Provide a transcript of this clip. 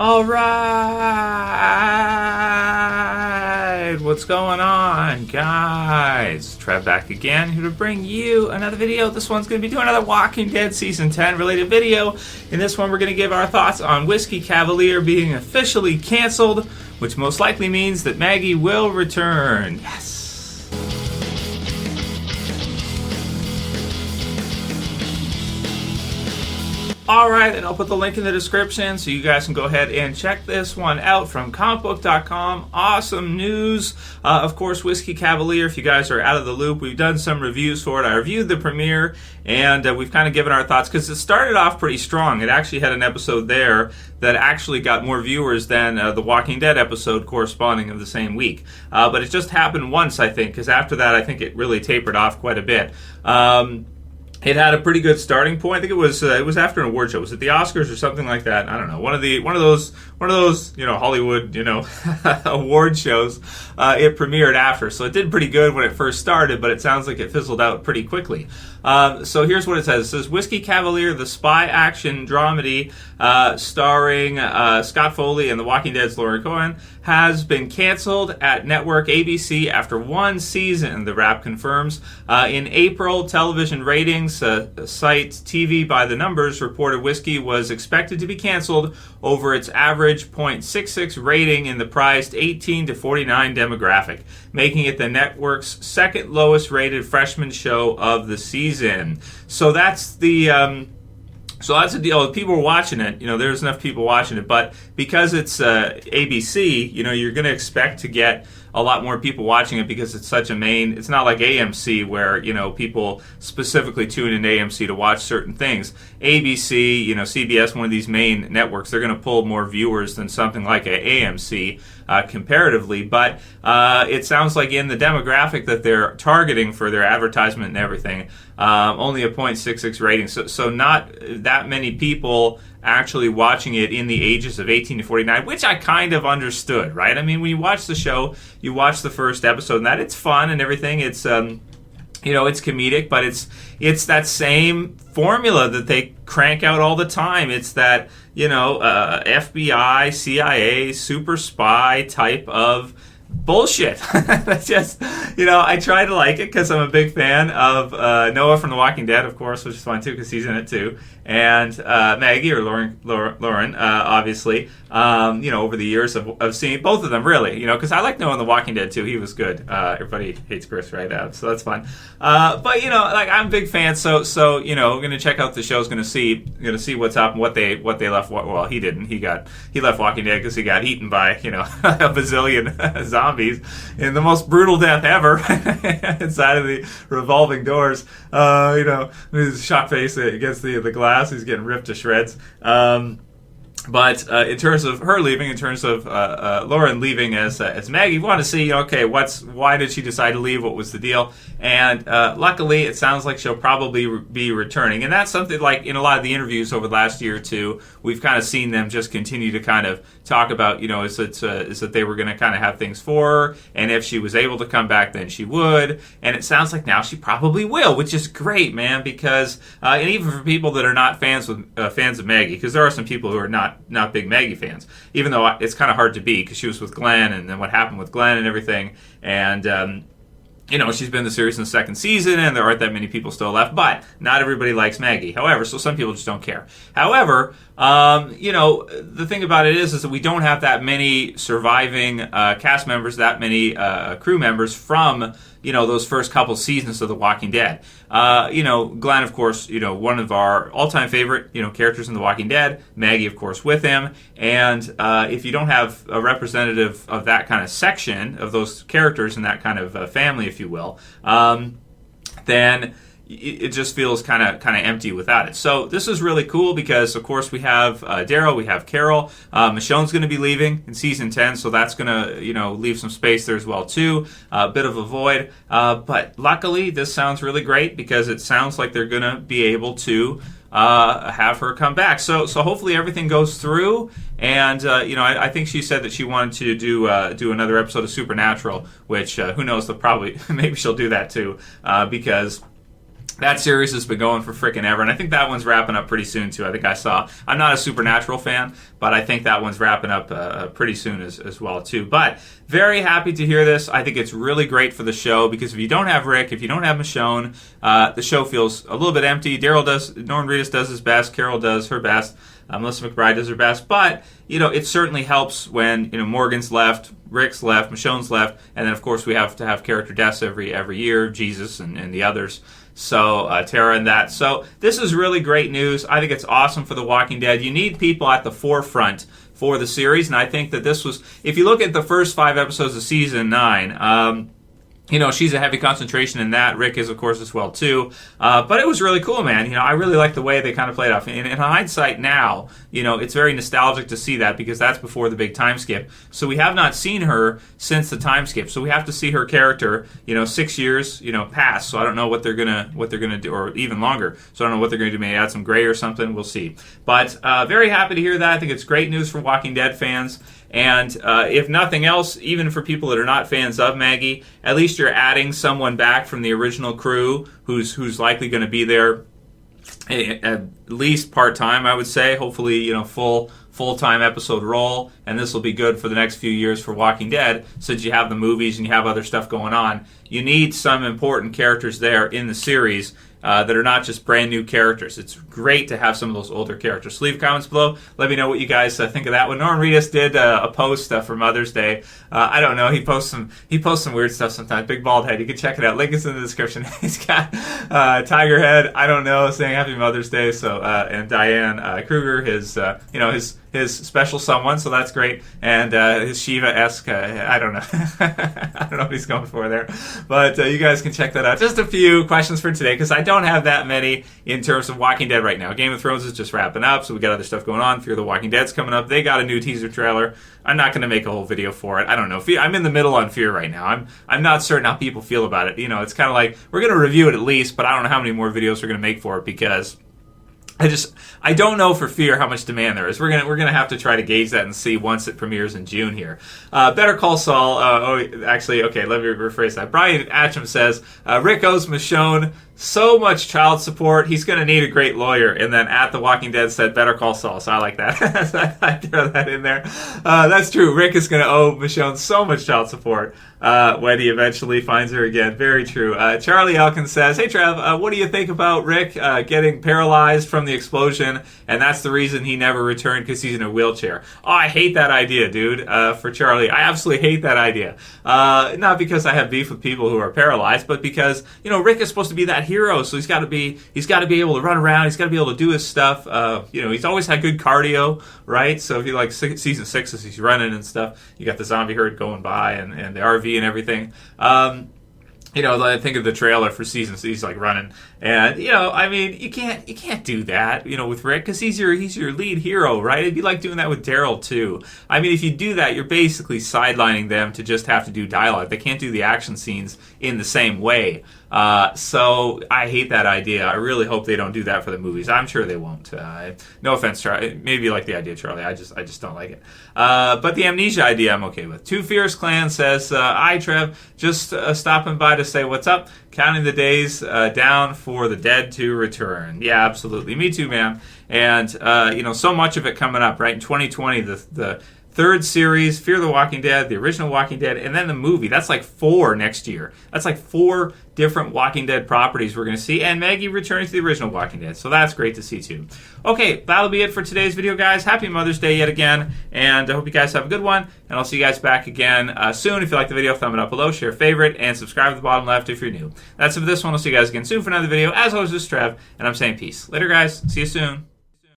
All right, what's going on, guys? Trev back again, here to bring you another video. This one's going to be doing another Walking Dead Season 10 related video. In this one, we're going to give our thoughts on Whiskey Cavalier being officially canceled, which most likely means that Maggie will return. Yes! Alright, and I'll put the link in the description so you guys can go ahead and check this one out from comicbook.com. Awesome news. Of course, Whiskey Cavalier, if you guys are out of the loop, we've done some reviews for it. I reviewed the premiere, and we've kind of given our thoughts, because it started off pretty strong. It actually had an episode there that actually got more viewers than the Walking Dead episode corresponding of the same week. But it just happened once, I think, because after that, I think it really tapered off quite a bit. It had a pretty good starting point. I think it was after an award show. Was it the Oscars or something like that? I don't know. One of those Hollywood award shows. It premiered after, so it did pretty good when it first started, but it sounds like it fizzled out pretty quickly. So here's what it says. It says Whiskey Cavalier, the spy action dramedy starring Scott Foley and The Walking Dead's Cohan, has been canceled at network ABC after one season, TheWrap confirms. In April, television ratings site TV by the Numbers reported Whiskey was expected to be canceled over its average .66 rating in the prized 18 to 49 demographic, making it the network's second lowest rated freshman show of the season. So that's the deal. People are watching it. There's enough people watching it, but because it's ABC, you're going to expect to get a lot more people watching it because it's such a main. It's not like AMC where people specifically tune in AMC to watch certain things. ABC, CBS, one of these main networks, they're going to pull more viewers than something like a AMC comparatively. But it sounds like in the demographic that they're targeting for their advertisement and everything, only a .66 rating. So not that many people actually watching it in the ages of 18 to 49, which I kind of understood, right? I mean, when you watch the show, you watch the first episode, and that it's fun and everything. It's it's comedic, but it's that same formula that they crank out all the time. It's that FBI, CIA, super spy type of bullshit. That's just, I try to like it because I'm a big fan of Noah from The Walking Dead, of course, which is fun too because he's in it too, and Maggie or Lauren, obviously. Over the years of seeing both of them, really, because I like Noah in The Walking Dead too. He was good. Everybody hates Chris right now, so that's fun. But I'm a big fan. So we're gonna check out the show. Gonna see what's up and what they left. Well, he didn't. He left Walking Dead because he got eaten by a bazillion zombies in the most brutal death ever inside of the revolving doors. His shock face against the glass. He's getting ripped to shreds. But in terms of her leaving, in terms of Lauren leaving as Maggie, we want to see, why did she decide to leave? What was the deal? And luckily, it sounds like she'll probably be returning. And that's something like in a lot of the interviews over the last year or two, we've kind of seen them just continue to kind of talk about, is that they were going to kind of have things for her, and if she was able to come back, then she would. And it sounds like now she probably will, which is great, man, because and even for people that are not fans of Maggie, because there are some people who are not big Maggie fans, even though it's kind of hard to be because she was with Glenn, and then what happened with Glenn and everything, and she's been in the series in the second season, and there aren't that many people still left, but not everybody likes Maggie. However, so some people just don't care. However, the thing about it is that we don't have that many surviving cast members, that many crew members from those first couple seasons of The Walking Dead. Glenn, of course, one of our all-time favorite, characters in The Walking Dead. Maggie, of course, with him. And if you don't have a representative of that kind of section, of those characters and that kind of family, if you will, then it just feels kind of empty without it. So this is really cool because, of course, we have Daryl, we have Carol. Michonne's going to be leaving in season 10, so that's going to leave some space there as well too. A bit of a void, but luckily this sounds really great because it sounds like they're going to be able to have her come back. So hopefully everything goes through. And I think she said that she wanted to do another episode of Supernatural, which who knows? Maybe she'll do that too, because That series has been going for freaking ever, and I think that one's wrapping up pretty soon too. I think I'm not a Supernatural fan, but I think that one's wrapping up pretty soon as well too. But very happy to hear this. I think it's really great for the show, because if you don't have Rick, if you don't have Michonne, the show feels a little bit empty. Norman Reedus does his best, Carol does her best, Melissa McBride does her best, but it certainly helps when Morgan's left, Rick's left, Michonne's left, and then of course we have to have character deaths every year, Jesus and the others. So, Tara and that. So, this is really great news. I think it's awesome for The Walking Dead. You need people at the forefront for the series, and I think that this was, if you look at the first 5 episodes of season 9, she's a heavy concentration in that. Rick is, of course, as well, too. But it was really cool, man. I really like the way they kind of played off. In hindsight now, it's very nostalgic to see that, because that's before the big time skip. So we have not seen her since the time skip. So we have to see her character, 6 years, pass. So I don't know what they're gonna do, or even longer. So I don't know what they're gonna do. Maybe add some gray or something. We'll see. But very happy to hear that. I think it's great news for Walking Dead fans. And if nothing else, even for people that are not fans of Maggie, at least you're adding someone back from the original crew who's likely going to be there at least part-time, I would say. Hopefully, full-time episode role. And this will be good for the next few years for Walking Dead, since you have the movies and you have other stuff going on. You need some important characters there in the series that are not just brand new characters. It's great to have some of those older characters. So leave comments below. Let me know what you guys think of that one. Norman Reedus did a post for Mother's Day. I don't know. He posts some weird stuff sometimes. Big bald head. You can check it out. Link is in the description. He's got tiger head. I don't know, saying Happy Mother's Day. So and Diane Kruger, his special someone, so that's great. And his Shiva-esque, I don't know. I don't know what he's going for there. But you guys can check that out. Just a few questions for today, because I don't have that many in terms of Walking Dead right now. Game of Thrones is just wrapping up, so we got other stuff going on. Fear the Walking Dead's coming up. They got a new teaser trailer. I'm not going to make a whole video for it. I don't know. I'm in the middle on Fear right now. I'm not certain how people feel about it. It's kind of like, we're going to review it at least, but I don't know how many more videos we're going to make for it, because I don't know for Fear how much demand there is. We're gonna have to try to gauge that and see once it premieres in June here. Better Call Saul. Actually, okay, let me rephrase that. Brian Achim says, Rick owes Michonne so much child support, he's going to need a great lawyer. And then at The Walking Dead said, Better Call Saul. So I like that. I throw that in there. That's true. Rick is going to owe Michonne so much child support when he eventually finds her again. Very true. Charlie Elkins says, hey, Trev, what do you think about Rick getting paralyzed from the explosion? And that's the reason he never returned, because he's in a wheelchair. Oh, I hate that idea, dude. For Charlie, I absolutely hate that idea. Not because I have beef with people who are paralyzed, but because, Rick is supposed to be that hero, so he's got to be able to run around, he's got to be able to do his stuff. He's always had good cardio, right? So if you like season 6 as he's running and stuff, you got the zombie herd going by and the RV and everything. I think of the trailer for season 6, he's like running, and you can't do that, with Rick, because he's your lead hero, right? It'd be like doing that with Daryl too. I mean, if you do that, you're basically sidelining them to just have to do dialogue. They can't do the action scenes in the same way. So I hate that idea. I really hope they don't do that for the movies. I'm sure they won't. No offense, Charlie. Maybe you like the idea, Charlie. I just don't like it. But the amnesia idea I'm okay with. Two Fierce Clan says, hi, Trev. Just stopping by to say what's up. Counting the days down for the dead to return. Yeah, absolutely. Me too, man. And, so much of it coming up, right? In 2020, the third series, Fear the Walking Dead, the original Walking Dead, and then the movie. That's like 4 next year. That's like 4 different Walking Dead properties we're going to see, and Maggie returning to the original Walking Dead. So that's great to see too. Okay, that'll be it for today's video, guys. Happy Mother's Day yet again, and I hope you guys have a good one, and I'll see you guys back again soon. If you like the video, thumb it up below, share, favorite, and subscribe at the bottom left if you're new. That's it for this one. I'll see you guys again soon for another video. As always, this is Trev, and I'm saying peace. Later, guys. See you soon.